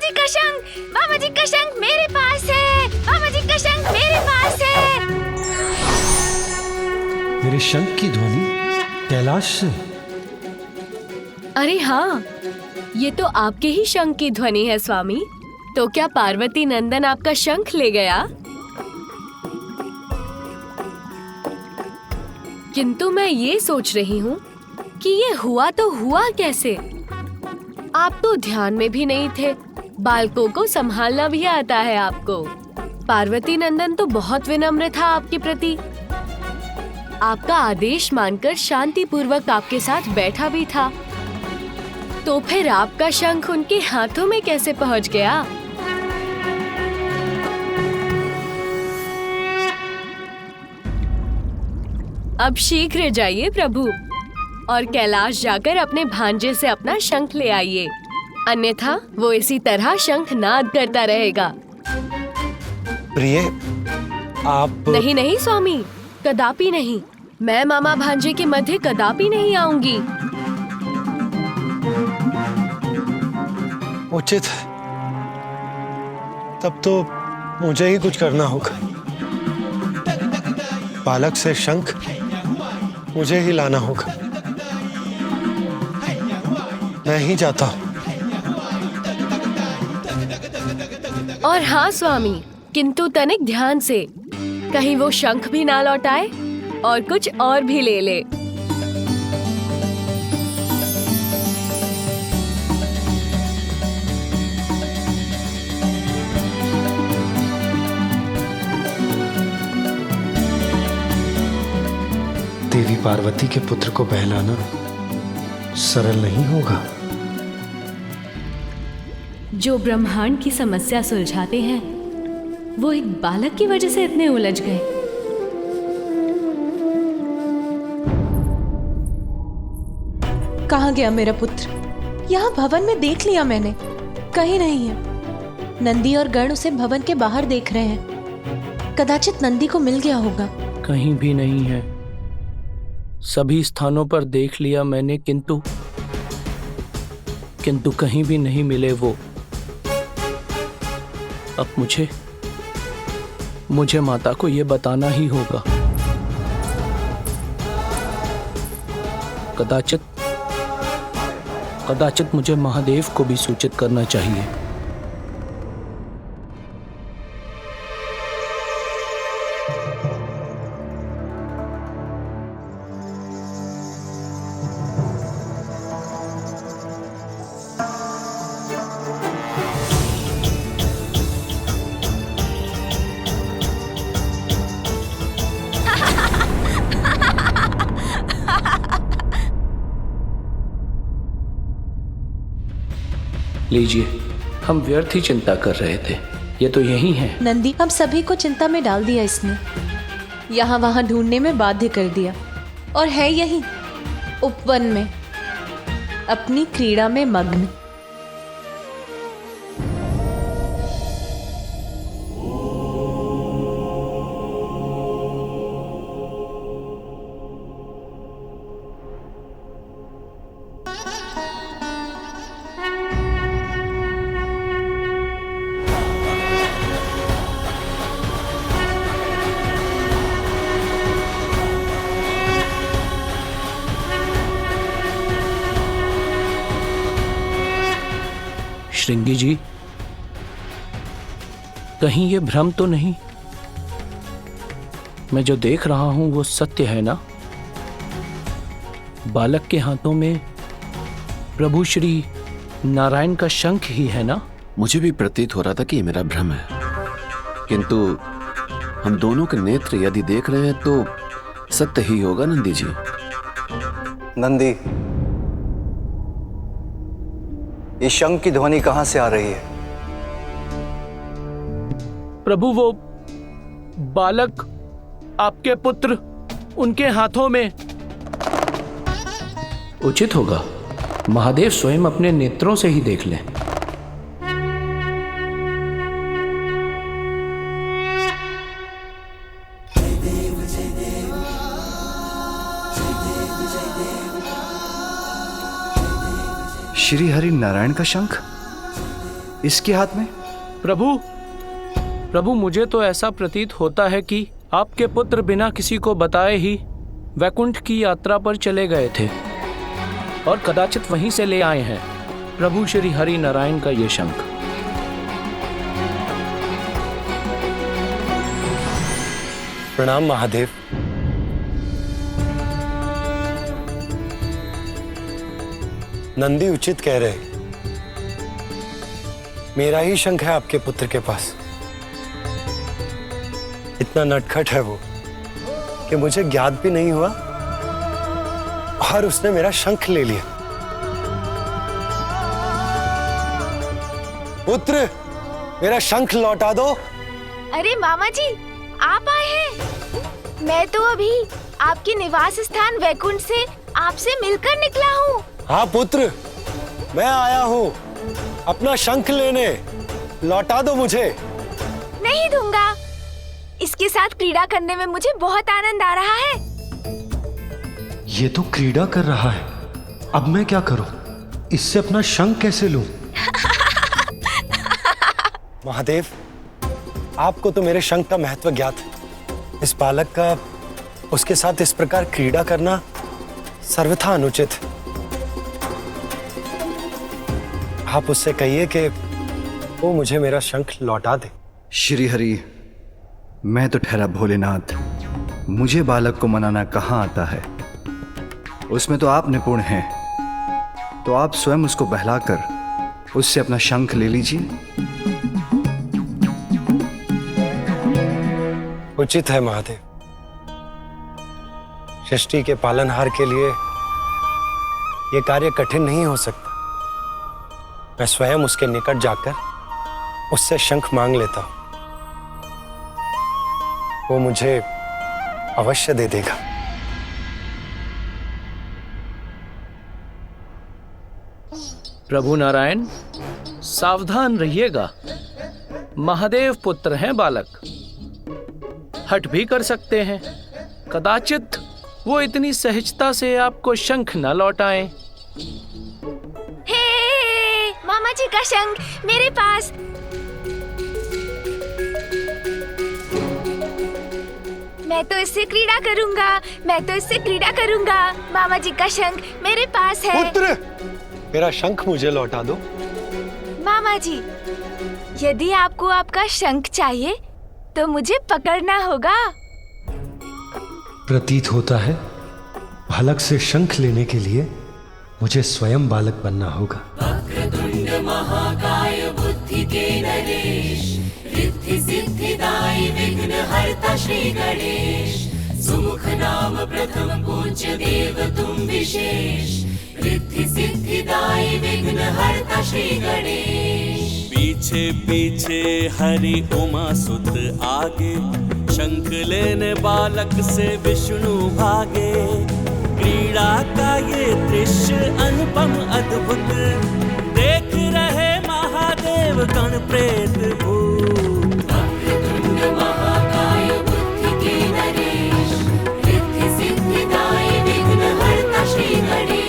जी का शंख, बाबा जी का शंख मेरे पास है, बाबा जी का शंख मेरे पास है। मेरे शंख की ध्वनि कैलाश से। अरे हाँ, ये तो आपके ही शंख की ध्वनि है स्वामी। तो क्या पार्वती नंदन आपका शंख ले गया? किंतु मैं ये सोच रही हूँ कि ये हुआ तो हुआ कैसे? आप तो ध्यान में भी नहीं थे। बालकों को संभालना भी आता है आपको। पार्वती नंदन तो बहुत विनम्र था आपके प्रति। आपका आदेश मानकर शांति पूर्वक आपके साथ बैठा भी था। तो फिर आपका शंख उनके हाथों में कैसे पहुंच गया? अब शीघ्र जाइए प्रभु और कैलाश जाकर अपने भांजे से अपना शंख ले आइए, अन्यथा वो इसी तरह शंख नाद करता रहेगा। प्रिय, आप नहीं नहीं स्वामी, कदापि नहीं। मैं मामा भांजे के मध्य कदापि नहीं आऊंगी। उचित, तब तो मुझे ही कुछ करना होगा। बालक से शंख मुझे ही लाना होगा। मैं ही जाता हूँ। और हाँ स्वामी, किंतु तनिक ध्यान से, कहीं वो शंख भी ना लौटाए और कुछ और भी ले ले। देवी पार्वती के पुत्र को बहलाना सरल नहीं होगा। जो ब्रह्मांड की समस्या सुलझाते हैं, वो एक बालक की वजह से इतने उलझ गए। कहाँ गया मेरा पुत्र? यहाँ भवन में देख लिया मैंने, कहीं नहीं है। नंदी और गण उसे भवन के बाहर देख रहे हैं। कदाचित नंदी को मिल गया होगा। कहीं भी नहीं है। सभी स्थानों पर देख लिया मैंने, किंतु कहीं भी नहीं मिले वो। अब मुझे माता को ये बताना ही होगा। कदाचित मुझे महादेव को भी सूचित करना चाहिए। लीजिए, हम व्यर्थ ही चिंता कर रहे थे। ये तो यही है। नंदी हम सभी को चिंता में डाल दिया इसने। यहाँ वहां ढूंढने में बाध्य कर दिया, और है यही उपवन में अपनी क्रीड़ा में मग्न। श्रृंगी जी, कहीं ये भ्रम तो नहीं? मैं जो देख रहा हूं वो सत्य है ना? बालक के हाथों में प्रभु श्री नारायण का शंख ही है ना? मुझे भी प्रतीत हो रहा था कि ये मेरा भ्रम है, किंतु हम दोनों के नेत्र यदि देख रहे हैं तो सत्य ही होगा नंदी जी। नंदी, ये शंख की ध्वनि कहां से आ रही है? प्रभु, वो बालक आपके पुत्र, उनके हाथों में। उचित होगा महादेव स्वयं अपने नेत्रों से ही देख लें। श्री हरि नारायण का शंख? इसके हाथ में? प्रभु मुझे तो ऐसा प्रतीत होता है कि आपके पुत्र बिना किसी को बताए ही वैकुंठ की यात्रा पर चले गए थे और कदाचित वहीं से ले आए हैं प्रभु श्री हरि नारायण का ये शंख। प्रणाम महादेव। नंदी उचित कह रहे, मेरा ही शंख है आपके पुत्र के पास। इतना नटखट है वो कि मुझे ज्ञात भी नहीं हुआ और उसने मेरा शंख ले लिया। पुत्र, मेरा शंख लौटा दो। अरे मामा जी, आप आए हैं। मैं तो अभी आपके निवास स्थान वैकुंठ से आपसे मिलकर निकला हूँ। हाँ पुत्र, मैं आया हूँ अपना शंख लेने। लौटा दो मुझे। नहीं दूंगा। इसके साथ क्रीड़ा करने में मुझे बहुत आनंद आ रहा है। ये तो क्रीड़ा कर रहा है, अब मैं क्या करूं? इससे अपना शंख कैसे लूं? महादेव, आपको तो मेरे शंख का महत्व ज्ञात है। इस बालक का उसके साथ इस प्रकार क्रीड़ा करना सर्वथा अनुचित है। आप उससे कहिए कि वो मुझे मेरा शंख लौटा दे। श्री हरि, मैं तो ठहरा भोलेनाथ, मुझे बालक को मनाना कहाँ आता है। उसमें तो आप निपुण हैं, तो आप स्वयं उसको बहलाकर उससे अपना शंख ले लीजिए। उचित है महादेव। सृष्टि के पालनहार के लिए यह कार्य कठिन नहीं हो सकता। मैं स्वयं उसके निकट जाकर उससे शंख मांग लेता हूं। वो मुझे अवश्य दे देगा। प्रभु नारायण, सावधान रहिएगा। महादेव पुत्र हैं बालक, हट भी कर सकते हैं। कदाचित वो इतनी सहजता से आपको शंख न लौटाएं। हे मामा जी का शंख मेरे पास। मैं तो इससे क्रीड़ा करूंगा। मैं तो इससे क्रीड़ा करूंगा। मामा जी का शंख मेरे पास है। पुत्र, मेरा शंख मुझे लौटा दो। मामा जी, यदि आपको आपका शंख चाहिए तो मुझे पकड़ना होगा। प्रतीत होता है बालक से शंख लेने के लिए मुझे स्वयं बालक बनना होगा। वक्रतुंड महाकाय बुद्धि के नरेश, रिद्धि सिद्धिदायी विघ्न हरता श्री गणेश। सुमुख नाम प्रथम पूज्य देव तुम विशेष, रिद्धि सिद्धिदायी विघ्न हरता श्री गणेश। पीछे पीछे हरि उमा सुत आगे, शंख लेने बालक से विष्णु भागे। क्रीड़ा का ये दृश्य अनुपम अद्भुत, देख रहे महादेव गण प्रेत भूत। वक्रतुंड महाकाय बुद्धि के नरेश, रिद्धि सिद्धिदायी विघ्न हरता श्री गणेश।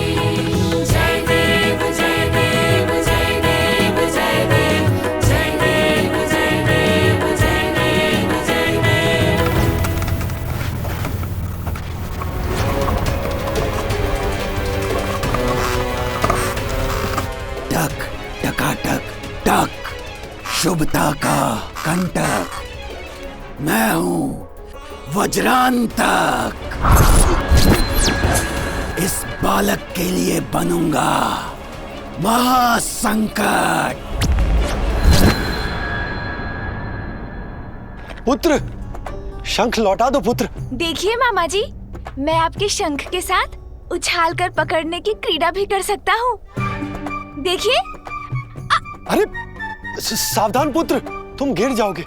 जय देव जय देव जय देव जय देव, जय देव जय देव जय देव जय देव। टक टकाटक टक, शुभता का कंटक। मैं हूं वज्रांतक। इस बालक के लिए बनूंगा महासंकट। पुत्र, शंख लौटा दो पुत्र। देखिए मामा जी, मैं आपके शंख के साथ उछाल कर पकड़ने की क्रीड़ा भी कर सकता हूँ। देखिए। अरे सावधान पुत्र, तुम गिर जाओगे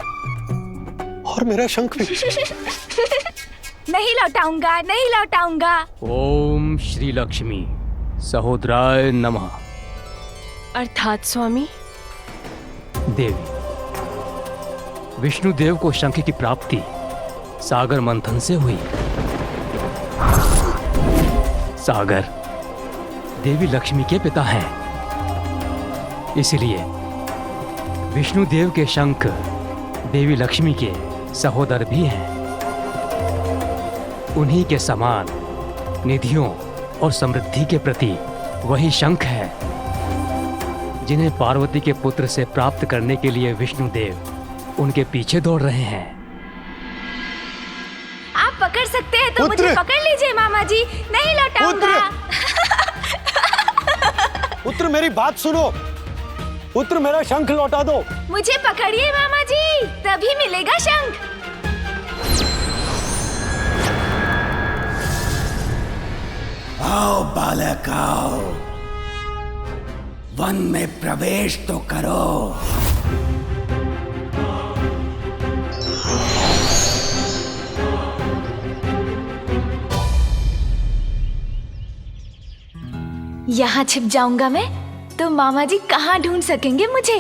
और मेरा शंख भी। नहीं लौटाऊंगा, नहीं लौटाऊंगा। ओम श्री लक्ष्मी सहोदराय नमः। अर्थात स्वामी देवी, विष्णु देव को शंख की प्राप्ति सागर मंथन से हुई। सागर देवी लक्ष्मी के पिता हैं, इसलिए विष्णुदेव के शंख देवी लक्ष्मी के सहोदर भी हैं। उन्हीं के समान निधियों और समृद्धि के प्रति वही शंख है जिन्हें पार्वती के पुत्र से प्राप्त करने के लिए विष्णुदेव उनके पीछे दौड़ रहे हैं। आप पकड़ सकते हैं तो मुझे पकड़ लीजिए मामा जी, नहीं लौटाऊंगा। पुत्र मेरी बात सुनो, पुत्र मेरा शंख लौटा दो। मुझे पकड़िए मामा जी, तभी मिलेगा शंख। आओ बालक आओ, वन में प्रवेश तो करो। यहाँ छिप जाऊंगा मैं तो मामा जी कहाँ ढूंढ सकेंगे मुझे।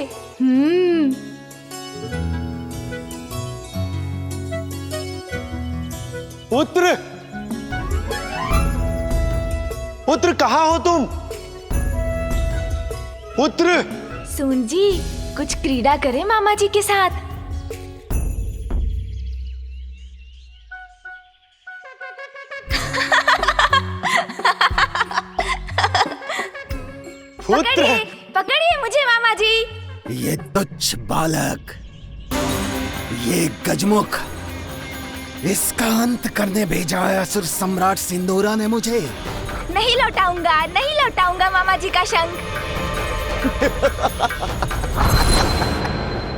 पुत्र, पुत्र कहाँ हो तुम? पुत्र। सुन जी, कुछ क्रीड़ा करें मामा जी के साथ। पुत्र, पकड़िए मुझे मामा जी। ये तुच्छ बालक, ये गजमुख, इसका अंत करने भेजा है असुर सम्राट सिंदूरा ने मुझे। नहीं लौटाऊंगा, नहीं लौटाऊंगा मामा जी का शंख।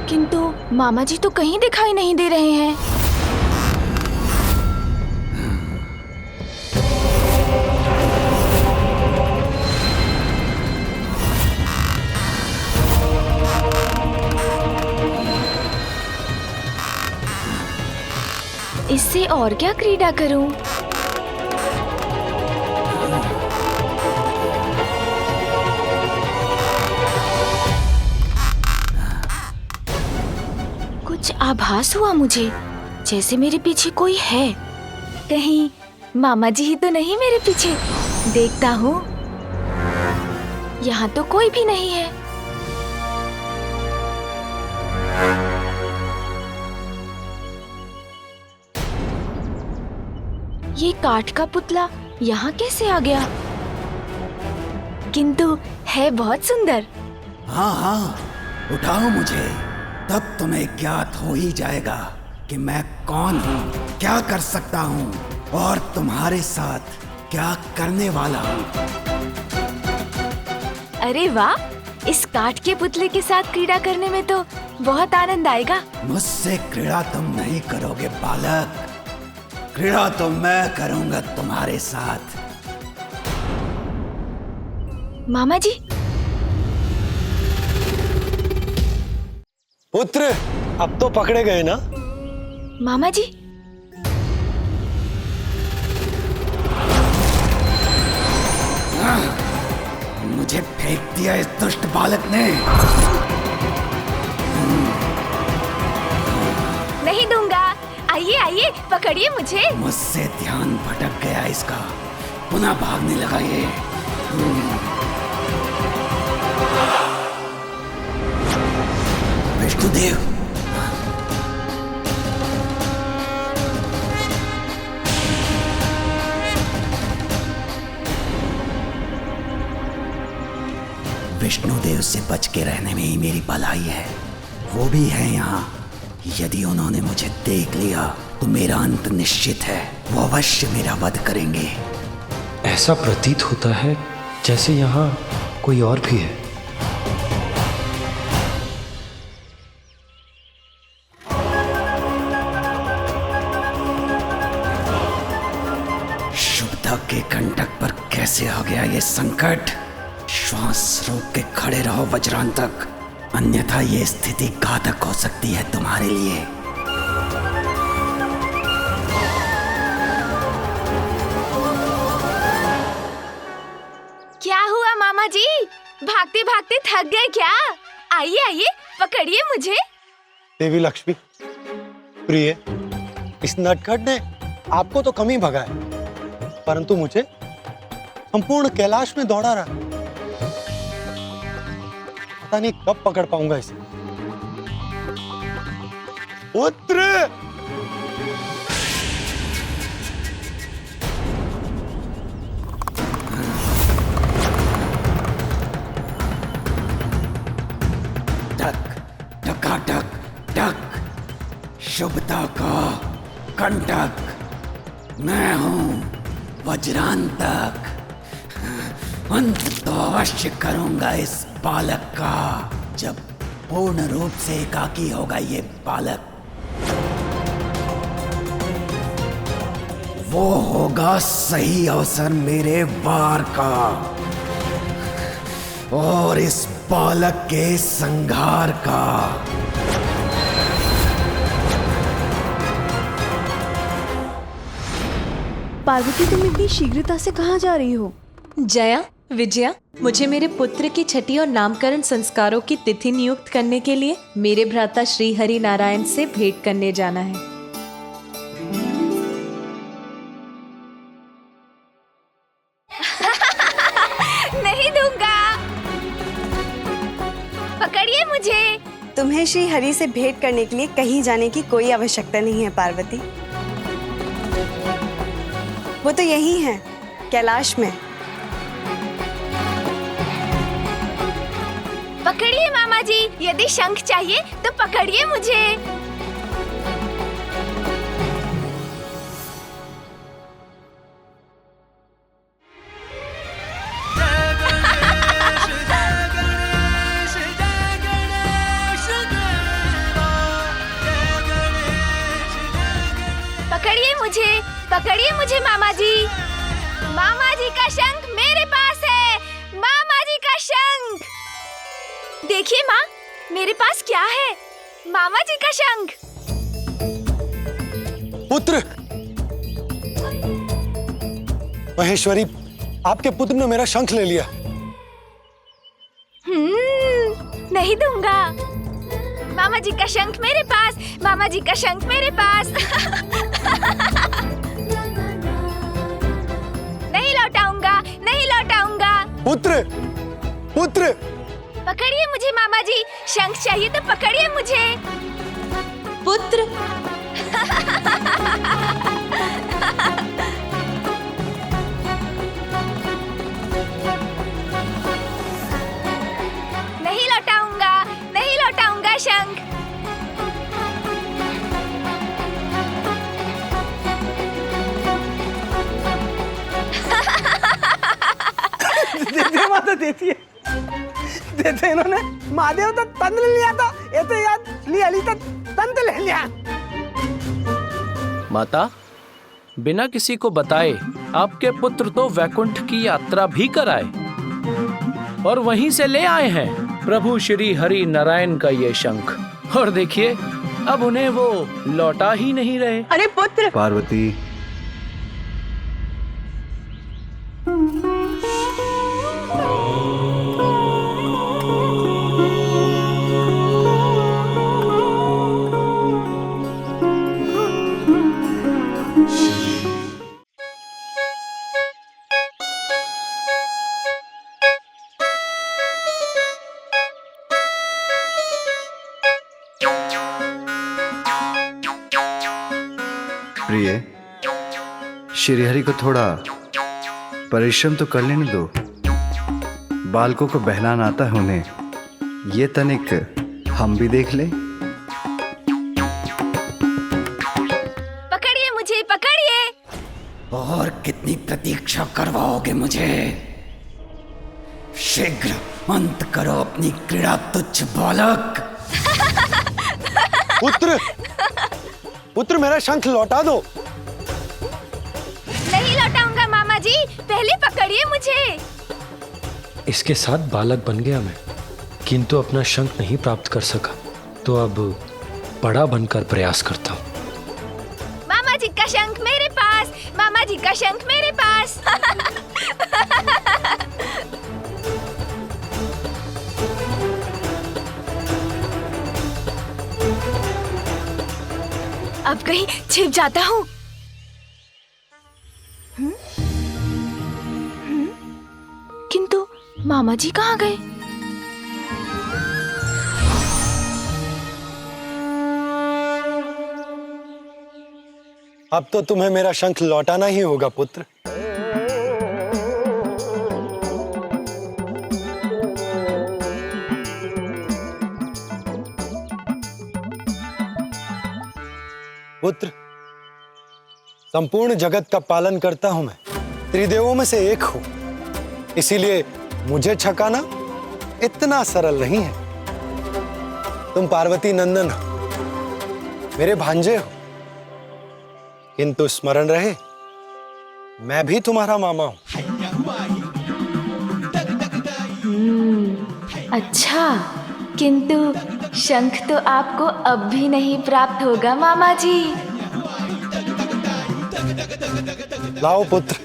किंतु मामा जी तो कहीं दिखाई नहीं दे रहे हैं। इससे और क्या क्रीड़ा करूं? कुछ आभास हुआ मुझे, जैसे मेरे पीछे कोई है। कहीं मामा जी ही तो नहीं मेरे पीछे? देखता हूँ, यहाँ तो कोई भी नहीं है। ये काठ का पुतला यहाँ कैसे आ गया? किंतु है बहुत सुंदर। हाँ हाँ, उठाओ मुझे, तब तुम्हें ज्ञात हो ही जाएगा कि मैं कौन हूँ, क्या कर सकता हूँ और तुम्हारे साथ क्या करने वाला हूँ। अरे वाह, इस काठ के पुतले के साथ क्रीड़ा करने में तो बहुत आनंद आएगा। मुझसे क्रीड़ा तुम नहीं करोगे बालक, क्रीड़ा तो मैं करूंगा तुम्हारे साथ। मामा जी। पुत्र, अब तो पकड़े गए ना? मामा जी। मुझे फेंक दिया इस दुष्ट बालक ने। नहीं दूंगा, आइए आइए, पकड़िए मुझे। मुझसे ध्यान भटक गया इसका, पुनः भागने लगा ये। विष्णुदेव, विष्णुदेव से बच के रहने में ही मेरी भलाई है। वो भी है यहाँ। यदि उन्होंने मुझे देख लिया तो मेरा अंत निश्चित है। वो अवश्य मेरा वध करेंगे। ऐसा प्रतीत होता है जैसे यहाँ कोई और भी है। शुभदा के कंटक पर कैसे आ गया ये संकट? श्वास रोक के खड़े रहो वज्रांतक, अन्यथा ये स्थिति घातक हो सकती है तुम्हारे लिए। क्या हुआ मामा जी? भागते भागते थक गए क्या? आइए आइए, पकड़िए मुझे। देवी लक्ष्मी, प्रिय, इस नटखट ने आपको तो कम ही भगाया, परंतु मुझे संपूर्ण कैलाश में दौड़ा रहा। पता नहीं कब पकड़ पाऊंगा इसे। पुत्र। टकाटक टक, शुभता का कंटक। मैं हूं वज्रांतक। अंत तो अवश्य करूंगा इस बालक का, जब पूर्ण रूप से एकाकी होगा ये बालक। वो होगा सही अवसर मेरे वार का और इस बालक के संहार का। पार्वती, तुम इतनी शीघ्रता से कहाँ जा रही हो? जया, विजया, मुझे मेरे पुत्र की छठी और नामकरण संस्कारों की तिथि नियुक्त करने के लिए मेरे भ्राता श्री हरि नारायण से भेंट करने जाना है। नहीं दूंगा। पकड़िए मुझे। तुम्हें श्री हरि से भेंट करने के लिए कहीं जाने की कोई आवश्यकता नहीं है पार्वती। वो तो यही है, कैलाश में। पकड़िए मामा जी, यदि शंख चाहिए तो पकड़िए मुझे। पकड़िए मुझे मामा जी। मामा जी का शंख मेरे पास है। मामा जी का शंख देखिए माँ, मेरे पास क्या है? मामा जी का शंख। पुत्र, महेश्वरी, आपके पुत्र ने मेरा शंख ले लिया। नहीं दूंगा। मामा जी का शंख मेरे पास। मामा जी का शंख मेरे पास। नहीं लौटाऊंगा, नहीं लौटाऊंगा। पुत्र, पुत्र, पकड़िए मुझे मामा जी। शंख चाहिए तो पकड़िए मुझे। पुत्र। नहीं लौटाऊंगा, नहीं लौटाऊंगा शंख। देते माता देती है, देते इन्होंने। महादेव तो तंत्र ले लिया था, ये तो याद ली अली तो तंत्र ले लिया। माता, बिना किसी को बताए आपके पुत्र तो वैकुंठ की यात्रा भी कराए और वहीं से ले आए हैं प्रभु श्री हरि नारायण का ये शंख। और देखिए, अब उन्हें वो लौटा ही नहीं रहे। अरे पुत्र। पार्वती, प्रिय, श्रीहरि को थोड़ा परिश्रम तो कर लेने दो। बालकों को बहलाना आता है उन्हें, ये तनिक हम भी देख लें। पकड़िए मुझे, पकड़िए। और कितनी प्रतीक्षा करवाओगे मुझे? शीघ्र अंत करो अपनी क्रीड़ा तुच्छ बालक। पुत्र, पुत्र, मेरा शंख लौटा दो। नहीं लौटाऊंगा मामा जी, पहले पकड़िए मुझे। इसके साथ बालक बन गया मैं, किंतु अपना शंख नहीं प्राप्त कर सका, तो अब बड़ा बनकर प्रयास करता हूँ। मामा जी का शंख मेरे पास। मामा जी का शंख मेरे पास। अब कहीं छिप जाता हूँ। किंतु मामा जी कहाँ गए? अब तो तुम्हें मेरा शंख लौटाना ही होगा पुत्र। पुत्र, संपूर्ण जगत का पालन करता हूं मैं, त्रिदेवों में से एक हूं, इसीलिए मुझे छकाना इतना सरल नहीं है। तुम पार्वती नंदन हो, मेरे भांजे हो, किंतु स्मरण रहे मैं भी तुम्हारा मामा हूं। अच्छा, किंतु शंख तो आपको अब भी नहीं प्राप्त होगा मामा जी। लाओ पुत्र।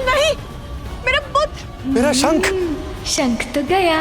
नहीं, मेरा पुत्र। मेरा शंख। शंख तो गया।